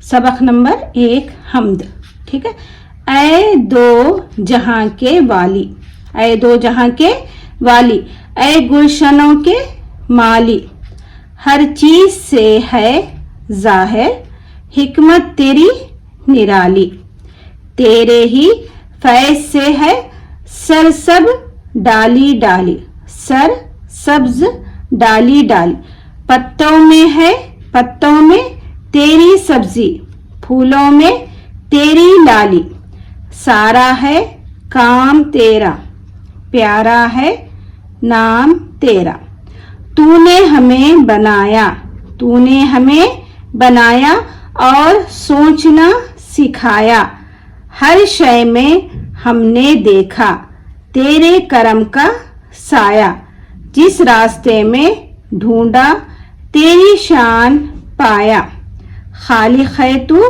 सबक नंबर 1 हम्द। ठीक है। ऐ दो जहां के वाली, ऐ दो जहां के वाली, ऐ गुलशनों के माली, हर चीज से है जाहिर हिकमत तेरी निराली, तेरे ही फैज से है सर सब डाली डाली, सर सब्ज डाली डाली, पत्तों में है पत्तों में तेरी सब्जी, फूलों में तेरी लाली, सारा है काम तेरा, प्यारा है नाम तेरा, तूने हमें बनाया, तूने हमें बनाया और सोचना सिखाया, हर शय में हमने देखा तेरे करम का साया, जिस रास्ते में ढूंढा तेरी शान पाया, खालिक है तू